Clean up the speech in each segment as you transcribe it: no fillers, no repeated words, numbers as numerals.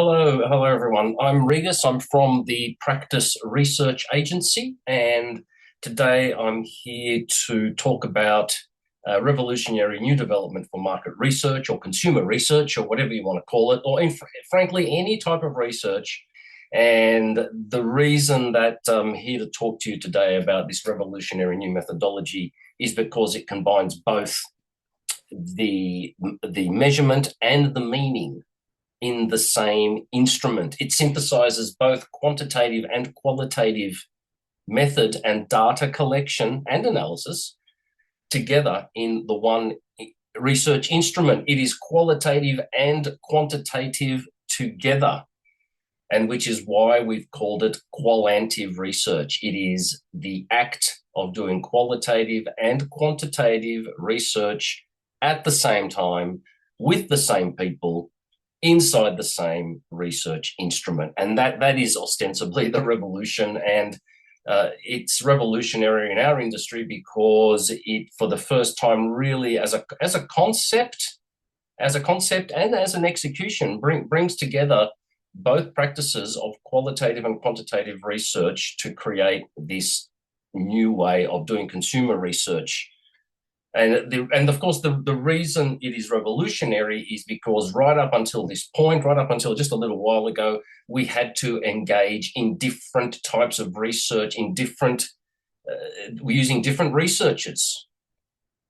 Hello everyone. I'm Rigas. I'm from the Practice Research Agency, and today I'm here to talk about revolutionary new development for market research or consumer research or whatever you want to call it, or frankly, any type of research. And the reason that I'm here to talk to you today about this revolutionary new methodology is because it combines both the measurement and the meaning in the same instrument. It synthesizes both quantitative and qualitative method and data collection and analysis together in the one research instrument. It is qualitative and quantitative together, and which is why we've called it Qualantive research. It is the act of doing qualitative and quantitative research at the same time with the same people inside the same research instrument. And that is ostensibly the revolution. And it's revolutionary in our industry because it, for the first time, really as a concept and as an execution, brings together both practices of qualitative and quantitative research to create this new way of doing consumer research. And of course, the reason it is revolutionary is because right up until this point, right up until just a little while ago, we had to engage in different types of research, we're using different researchers,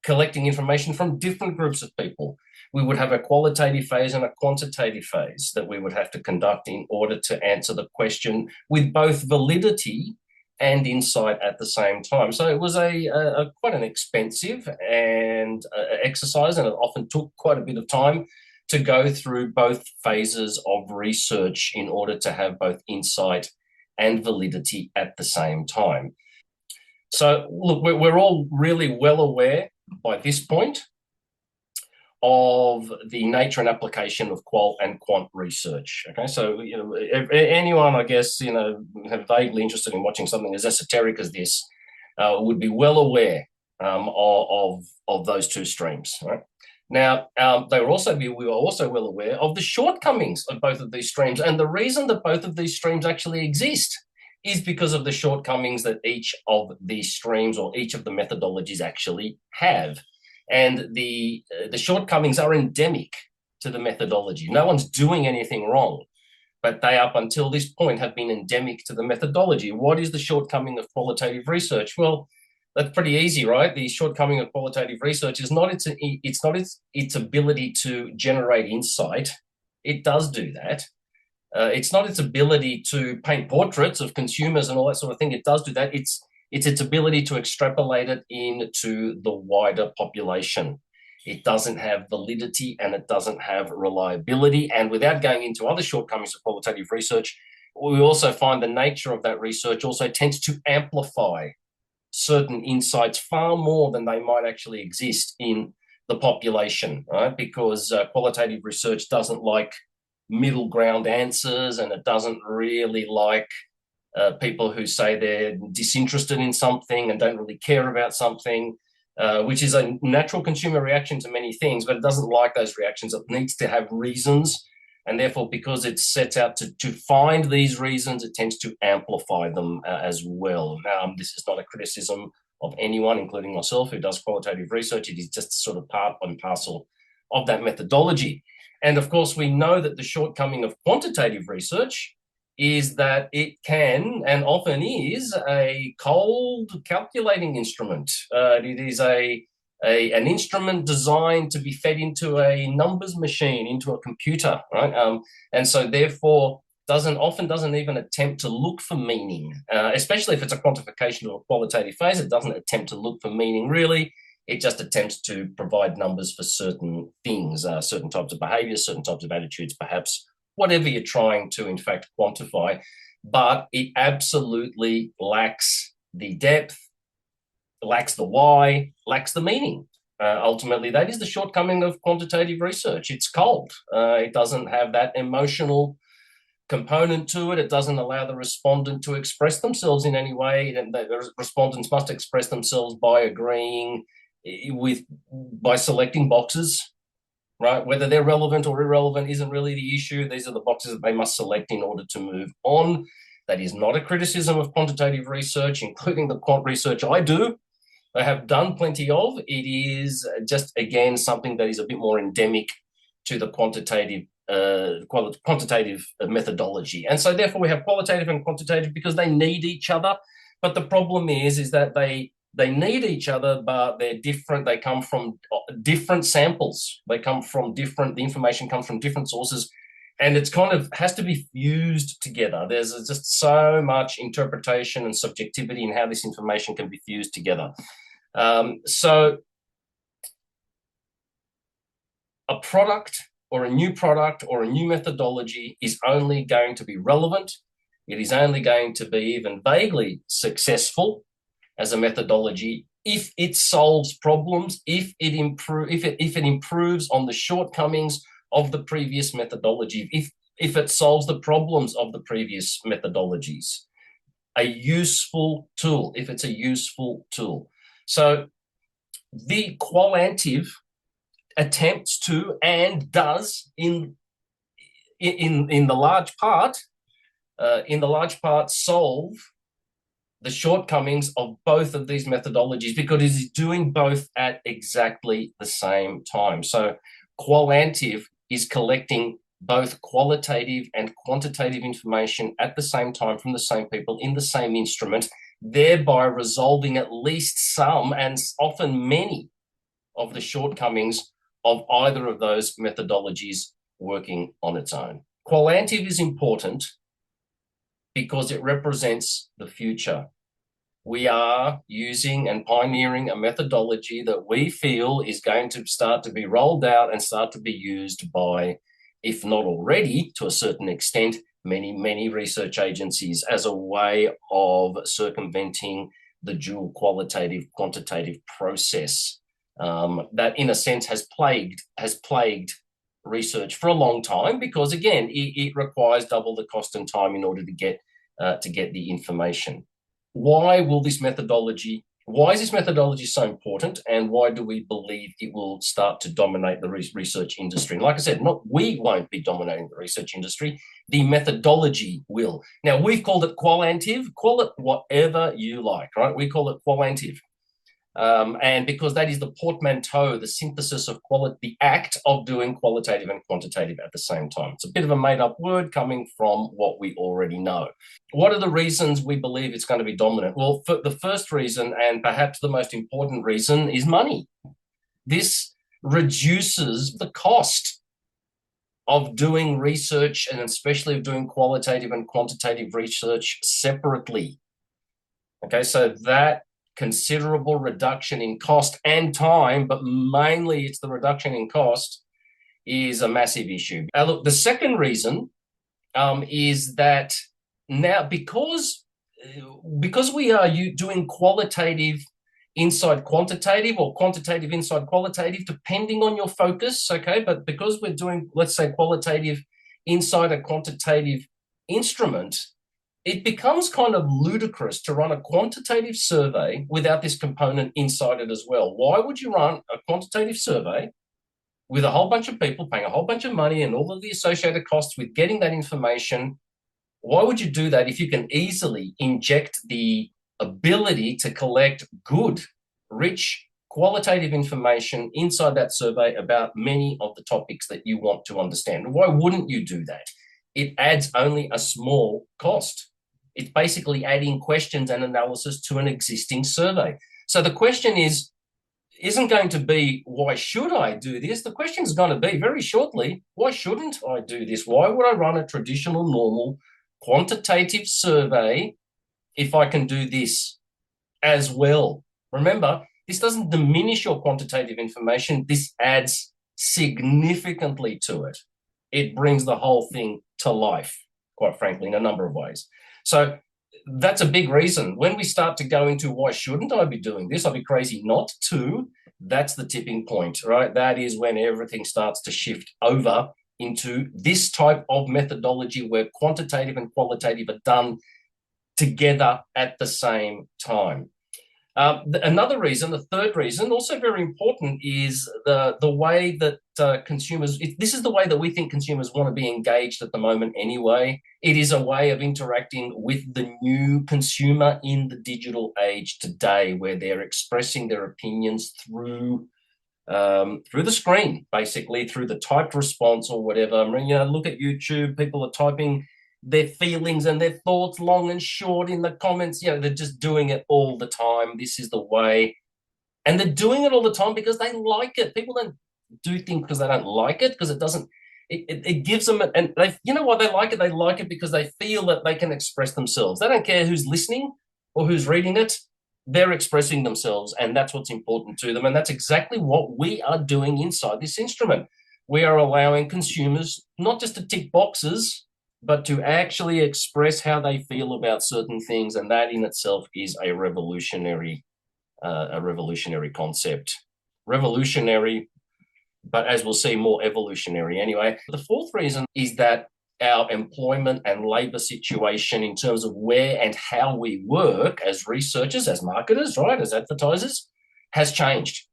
collecting information from different groups of people. We would have a qualitative phase and a quantitative phase that we would have to conduct in order to answer the question with both validity and insight at the same time. So it was quite an expensive and exercise, and it often took quite a bit of time to go through both phases of research in order to have both insight and validity at the same time. So look, we're all really well aware by this point of the nature and application of qual and quant research. Okay, so anyone, I guess, vaguely interested in watching something as esoteric as this would be well aware of those two streams. Right now, we were also well aware of the shortcomings of both of these streams, and the reason that both of these streams actually exist is because of the shortcomings that each of these streams or each of the methodologies actually have. And the shortcomings are endemic to the methodology. No one's doing anything wrong, but they, up until this point, have been endemic to the methodology. What is the shortcoming of qualitative research? Well, that's pretty easy, right? The shortcoming of qualitative research is not its ability to generate insight. It does do that. It's not its ability to paint portraits of consumers and all that sort of thing. It does do that. It's its ability to extrapolate it into the wider population. It doesn't have validity and it doesn't have reliability. And without going into other shortcomings of qualitative research, we also find the nature of that research also tends to amplify certain insights far more than they might actually exist in the population, right? Because qualitative research doesn't like middle ground answers, and it doesn't really like people who say they're disinterested in something and don't really care about something, which is a natural consumer reaction to many things, but it doesn't like those reactions. It needs to have reasons, and therefore, because it sets out to find these reasons, it tends to amplify them as well. This is not a criticism of anyone, including myself, who does qualitative research. It is just sort of part and parcel of that methodology. And of course, we know that the shortcoming of quantitative research is that it can, and often is, a cold calculating instrument. It is an instrument designed to be fed into a numbers machine, into a computer, right? And so therefore often doesn't even attempt to look for meaning, especially if it's a quantification or a qualitative phase. It doesn't attempt to look for meaning, really. It just attempts to provide numbers for certain things, certain types of behaviors, certain types of attitudes, perhaps, whatever you're trying to, in fact, quantify. But it absolutely lacks the depth, lacks the why, lacks the meaning. Ultimately, that is the shortcoming of quantitative research. It's cold. It doesn't have that emotional component to it. It doesn't allow the respondent to express themselves in any way. The respondents must express themselves by agreeing by selecting boxes right? Whether they're relevant or irrelevant isn't really the issue. These are the boxes that they must select in order to move on. That is not a criticism of quantitative research, including the quant research I do. I have done plenty of. It is just, again, something that is a bit more endemic to the quantitative methodology. And so therefore we have qualitative and quantitative because they need each other. But the problem is that they need each other, but they're different. They come from different samples. They come from different, the information comes from different sources, and it's kind of has to be fused together. There's just so much interpretation and subjectivity in how this information can be fused together. So a product or a new methodology is only going to be relevant. It is only going to be even vaguely successful as a methodology if it solves problems, if it improves on the shortcomings of the previous methodology, if it solves the problems of the previous methodologies. A useful tool, if it's a useful tool. So the Qualantive attempts to and does in the large part solve the shortcomings of both of these methodologies because it is doing both at exactly the same time. So Qualantive is collecting both qualitative and quantitative information at the same time from the same people in the same instrument, thereby resolving at least some and often many of the shortcomings of either of those methodologies working on its own. Qualantive is important because it represents the future. We are using and pioneering a methodology that we feel is going to start to be rolled out and start to be used by, if not already, to a certain extent, many research agencies as a way of circumventing the dual qualitative quantitative process that, in a sense, has plagued research for a long time because, again, it requires double the cost and time in order to get the information. Why is this methodology so important, and why do we believe it will start to dominate the research industry? And like I said, we won't be dominating the research industry. The methodology will. Now, we've called it Qualantive. Call it whatever you like, right? We call it Qualantive. And because that is the portmanteau, the synthesis of the act of doing qualitative and quantitative at the same time. It's a bit of a made-up word coming from what we already know. What are the reasons we believe it's going to be dominant? Well, the first reason, and perhaps the most important reason, is money. This reduces the cost of doing research, and especially of doing qualitative and quantitative research separately. Okay, so that considerable reduction in cost and time, but mainly it's the reduction in cost, is a massive issue. Look, the second reason is that now because we are doing qualitative inside quantitative or quantitative inside qualitative, depending on your focus, okay, but because we're doing, let's say, qualitative inside a quantitative instrument, it becomes kind of ludicrous to run a quantitative survey without this component inside it as well. Why would you run a quantitative survey with a whole bunch of people paying a whole bunch of money and all of the associated costs with getting that information? Why would you do that if you can easily inject the ability to collect good, rich, qualitative information inside that survey about many of the topics that you want to understand? Why wouldn't you do that? It adds only a small cost. It's basically adding questions and analysis to an existing survey. So the question isn't going to be, why should I do this? The question is going to be very shortly, why shouldn't I do this? Why would I run a traditional, normal, quantitative survey if I can do this as well? Remember, this doesn't diminish your quantitative information. This adds significantly to it. It brings the whole thing to life, quite frankly, in a number of ways. So that's a big reason. When we start to go into why shouldn't I be doing this, I'd be crazy not to, that's the tipping point, right? That is when everything starts to shift over into this type of methodology where quantitative and qualitative are done together at the same time. Another reason, the third reason, also very important, is the way that consumers. This is the way that we think consumers want to be engaged at the moment. Anyway, it is a way of interacting with the new consumer in the digital age today, where they're expressing their opinions through the screen, basically through the typed response or whatever. I mean, look at YouTube. People are typing their feelings and their thoughts long and short in the comments. They're just doing it all the time. This is the way. And they're doing it all the time because they like it. People don't do things because they don't like it, because it doesn't, it gives them, and they, you know why they like it? They like it because they feel that they can express themselves. They don't care who's listening or who's reading it. They're expressing themselves, and that's what's important to them. And that's exactly what we are doing inside this instrument. We are allowing consumers not just to tick boxes, but to actually express how they feel about certain things. And that in itself is a revolutionary concept. Revolutionary, but as we'll see, more evolutionary anyway. The fourth reason is that our employment and labor situation in terms of where and how we work as researchers, as marketers, right, as advertisers, has changed,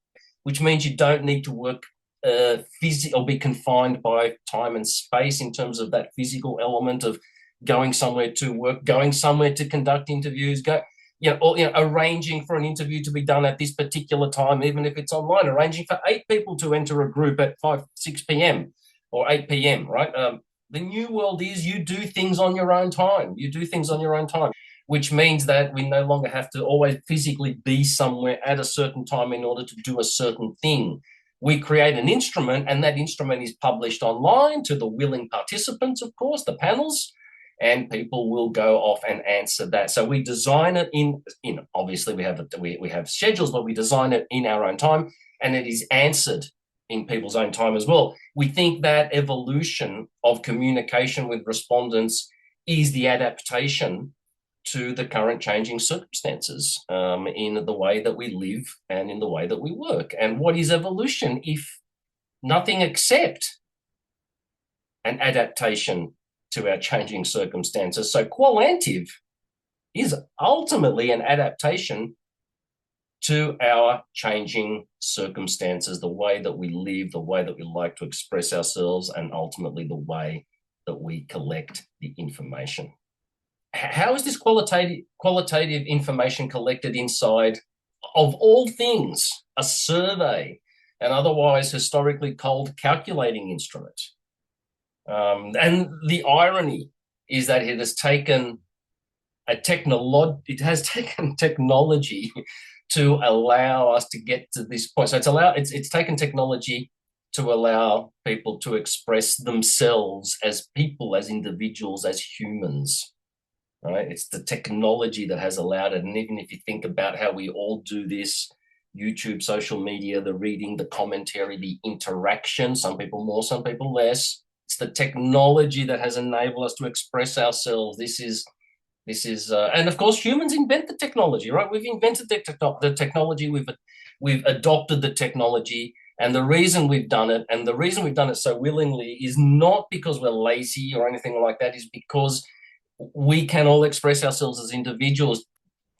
which means you don't need to work or be confined by time and space in terms of that physical element of going somewhere to work, going somewhere to conduct interviews, arranging for an interview to be done at this particular time, even if it's online, arranging for 8 people to enter a group at 6 p.m. or 8 p.m., right? The new world is you do things on your own time. You do things on your own time, which means that we no longer have to always physically be somewhere at a certain time in order to do a certain thing. We create an instrument, and that instrument is published online to the willing participants, of course, the panels, and people will go off and answer that. So we design it in obviously we have schedules, but we design it in our own time, and it is answered in people's own time as well. We think that evolution of communication with respondents is the adaptation to the current changing circumstances in the way that we live and in the way that we work. And what is evolution if nothing except an adaptation to our changing circumstances? So Qualantive is ultimately an adaptation to our changing circumstances, the way that we live, the way that we like to express ourselves, and ultimately the way that we collect the information. How is this qualitative information collected inside, of all things, a survey, an otherwise historically cold calculating instrument? And the irony is that it has taken technology to allow us to get to this point. So it's taken technology to allow people to express themselves as people, as individuals, as humans. Right? It's the technology that has allowed it. And even if you think about how we all do this, YouTube, social media, the reading, the commentary, the interaction, some people more, some people less, it's the technology that has enabled us to express ourselves. This is, and of course, humans invent the technology, right? We've invented the technology. We've adopted the technology, and the reason we've done it, and the reason we've done it so willingly, is not because we're lazy or anything like that. Is because we can all express ourselves as individuals.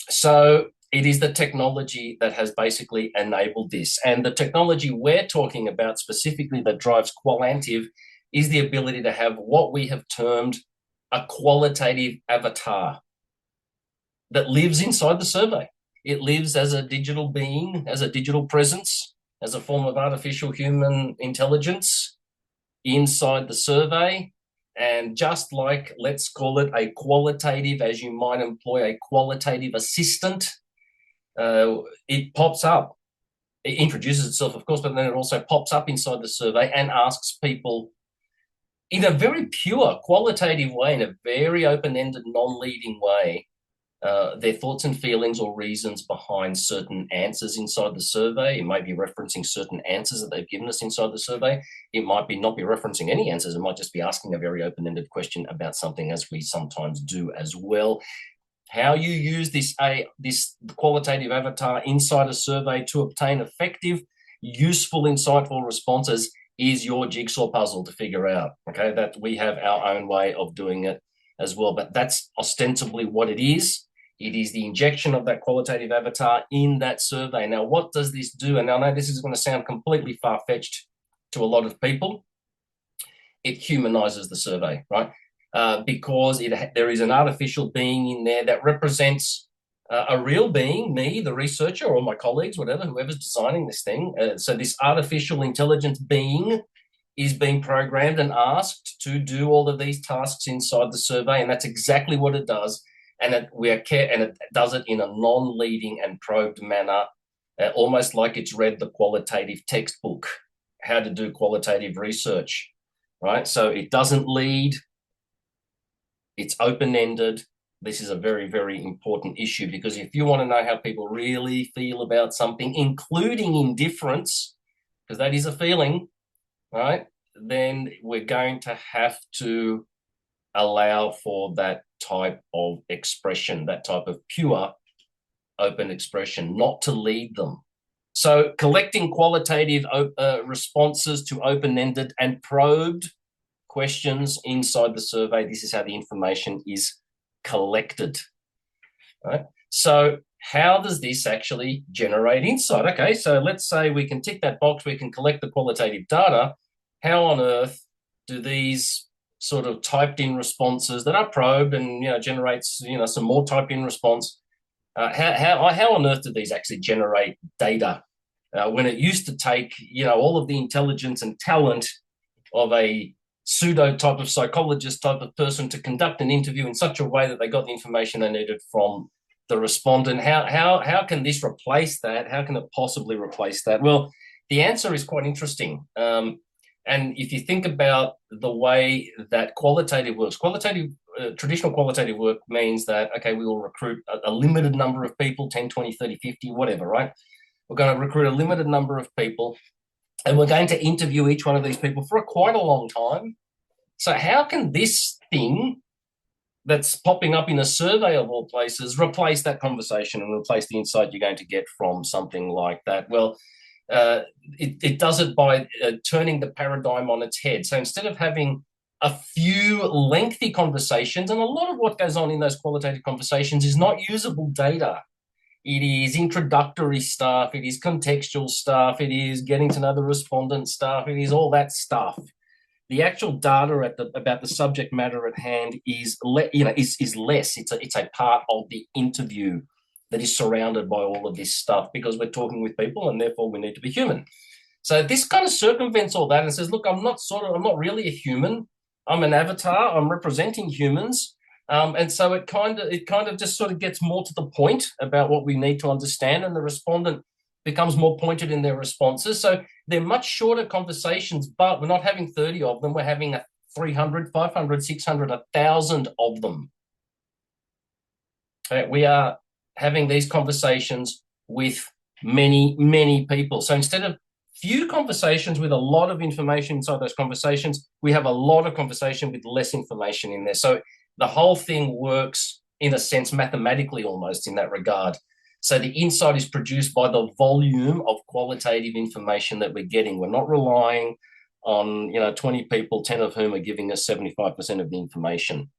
So it is the technology that has basically enabled this, and the technology we're talking about specifically that drives Qualantive is the ability to have what we have termed a qualitative avatar that lives inside the survey. It lives as a digital being, as a digital presence, as a form of artificial human intelligence inside the survey. And just like, let's call it a qualitative, as you might employ a qualitative assistant, it pops up. It introduces itself, of course, but then it also pops up inside the survey and asks people in a very pure, qualitative way, in a very open-ended, non-leading way, their thoughts and feelings or reasons behind certain answers inside the survey. It might be referencing certain answers that they've given us inside the survey. It might not be referencing any answers. It might just be asking a very open-ended question about something, as we sometimes do as well. How you use this qualitative avatar inside a survey to obtain effective, useful, insightful responses is your jigsaw puzzle to figure out, okay? That we have our own way of doing it as well, but that's ostensibly what it is. It is the injection of that qualitative avatar in that survey. Now, what does this do? And I know this is going to sound completely far-fetched to a lot of people. It humanizes the survey, right? Because there is an artificial being in there that represents a real being, me, the researcher, or my colleagues, whatever, whoever's designing this thing. So this artificial intelligence being is being programmed and asked to do all of these tasks inside the survey, and that's exactly what it does. And it does it in a non-leading and probed manner, almost like it's read the qualitative textbook, how to do qualitative research, right? So it doesn't lead, it's open-ended. This is a very, very important issue, because if you want to know how people really feel about something, including indifference, because that is a feeling, right, then we're going to have to allow for that type of expression, that type of pure open expression, not to lead them. So collecting qualitative responses to open-ended and probed questions inside the survey, this is how the information is collected, right? So how does this actually generate insight? Okay, so let's say we can tick that box, we can collect the qualitative data. How on earth do these sort of typed in responses that are probed and generates some more typed in response, how on earth do these actually generate data when it used to take all of the intelligence and talent of a pseudo type of psychologist type of person to conduct an interview in such a way that they got the information they needed from the respondent? How can this replace that? How can it possibly replace that? Well, the answer is quite interesting. And if you think about the way that qualitative works, traditional qualitative work means that, okay, we will recruit a limited number of people, 10, 20, 30, 50, whatever, right? We're going to recruit a limited number of people, and we're going to interview each one of these people for quite a long time. So how can this thing that's popping up in a survey of all places replace that conversation and replace the insight you're going to get from something like that? Well, it does it by turning the paradigm on its head. So instead of having a few lengthy conversations, and a lot of what goes on in those qualitative conversations is not usable data. It is introductory stuff. It is contextual stuff. It is getting to know the respondent stuff. It is all that stuff. The actual data about the subject matter at hand is less. It's a part of the interview that is surrounded by all of this stuff, because we're talking with people and therefore we need to be human. So this kind of circumvents all that and says, look, I'm not really a human. I'm an avatar. I'm representing humans. And so it kind of just sort of gets more to the point about what we need to understand, and the respondent becomes more pointed in their responses. So they're much shorter conversations, but we're not having 30 of them. We're having 300, 500, 600, 1,000 of them. We are having these conversations with many, many people. So instead of few conversations with a lot of information inside those conversations, we have a lot of conversation with less information in there. So the whole thing works, in a sense, mathematically almost in that regard. So the insight is produced by the volume of qualitative information that we're getting. We're not relying on 20 people, 10 of whom are giving us 75% of the information.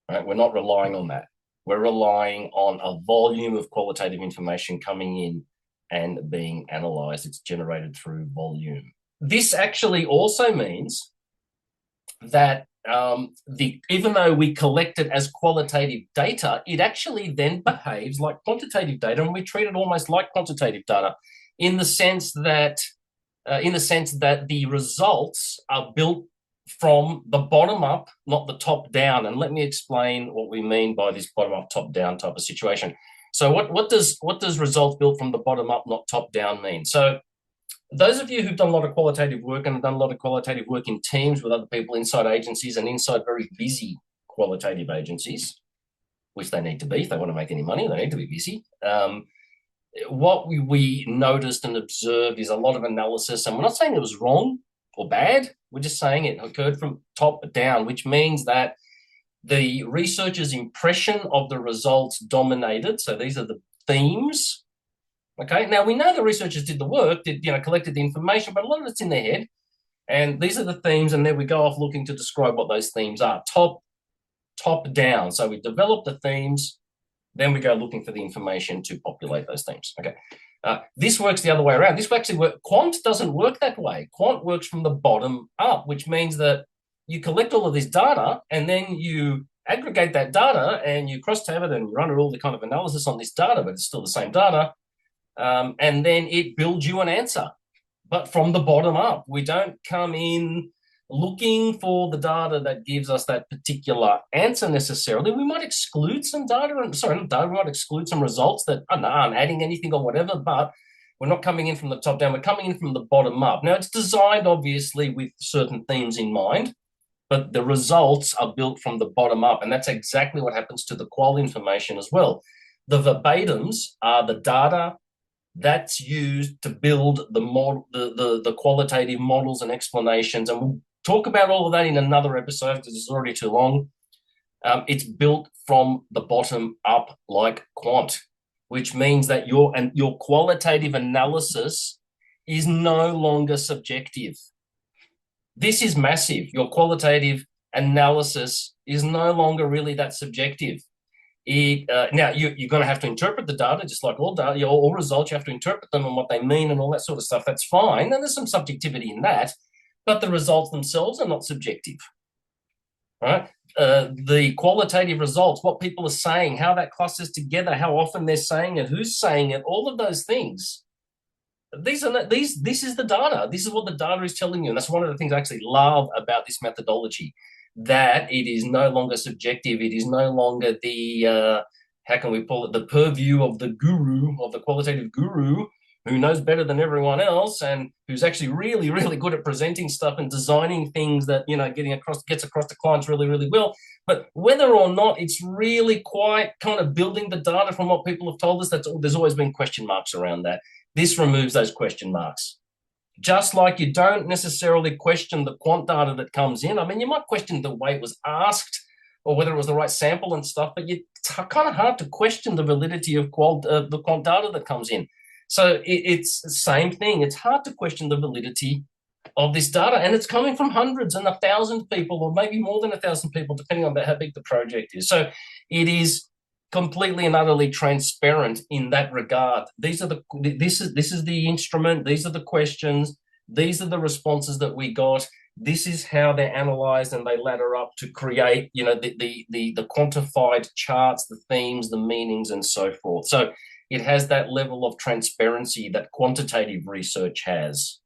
Right? We're not relying on that. We're relying on a volume of qualitative information coming in and being analyzed. It's generated through volume. This actually also means that even though we collect it as qualitative data, it actually then behaves like quantitative data, and we treat it almost like quantitative data in the sense that the results are built from the bottom up, not the top down. And let me explain what we mean by this bottom up, top down type of situation. So what does results built from the bottom up, not top down mean? So those of you who've done a lot of qualitative work and have done a lot of qualitative work in teams with other people inside agencies and inside very busy qualitative agencies, which they need to be if they want to make any money, they need to be busy. What we noticed and observed is a lot of analysis, and we're not saying it was wrong or bad, we're just saying it occurred from top down, which means that the researcher's impression of the results dominated. So these are the themes. Okay, now we know the researchers did the work, collected the information, but a lot of it's in their head. And these are the themes, and then we go off looking to describe what those themes are. Top top down. So we develop the themes, then we go looking for the information to populate those themes. Okay. This works the other way around. This actually works. Quant doesn't work that way. Quant works from the bottom up, which means that you collect all of this data and then you aggregate that data and you cross-tab it and run all the kind of analysis on this data, but it's still the same data. And then it builds you an answer, but from the bottom up. We don't come in looking for the data that gives us that particular answer necessarily. We might exclude some data, we might exclude some results that aren't adding anything or whatever, but we're not coming in from the top down, we're coming in from the bottom up. Now, it's designed obviously with certain themes in mind, but the results are built from the bottom up, and that's exactly what happens to the qual information as well. The verbatims are the data that's used to build the model, the qualitative models and explanations, and we'll talk about all of that in another episode because it's already too long. It's built from the bottom up like quant, which means that your qualitative analysis is no longer subjective. This is massive. Your qualitative analysis is no longer really that subjective. Now, you're going to have to interpret the data, just like all data, all results. You have to interpret them and what they mean and all that sort of stuff. That's fine. And there's some subjectivity in that, but the results themselves are not subjective, right? The qualitative results, what people are saying, how that clusters together, how often they're saying it, who's saying it, all of those things. This is the data. This is what the data is telling you. And that's one of the things I actually love about this methodology, that it is no longer subjective. It is no longer the, how can we call it, the purview of the guru, of the qualitative guru, who knows better than everyone else and who's actually really, really good at presenting stuff and designing things that, gets across to clients really, really well. But whether or not it's really quite kind of building the data from what people have told us, there's always been question marks around that. This removes those question marks. Just like you don't necessarily question the quant data that comes in. I mean, you might question the way it was asked or whether it was the right sample and stuff, but it's kind of hard to question the validity of the quant data that comes in. So it's the same thing. It's hard to question the validity of this data, and it's coming from hundreds and 1,000 people, or maybe more than 1,000 people, depending on how big the project is. So it is completely and utterly transparent in that regard. This is the instrument. These are the questions. These are the responses that we got. This is how they're analyzed, and they ladder up to create, the quantified charts, the themes, the meanings, and so forth. So it has that level of transparency that quantitative research has,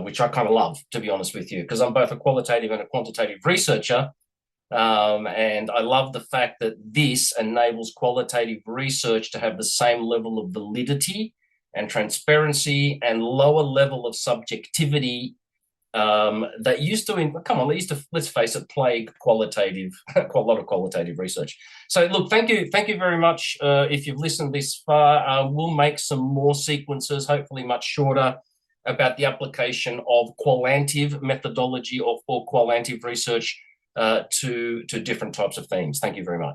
which I kind of love, to be honest with you, because I'm both a qualitative and a quantitative researcher. And I love the fact that this enables qualitative research to have the same level of validity and transparency and lower level of subjectivity that used to, let's face it, plague qualitative, quite a lot of qualitative research. So look, thank you very much. If you've listened this far, we'll make some more sequences, hopefully much shorter, about the application of Qualantive methodology or Qualantive research to different types of themes. Thank you very much.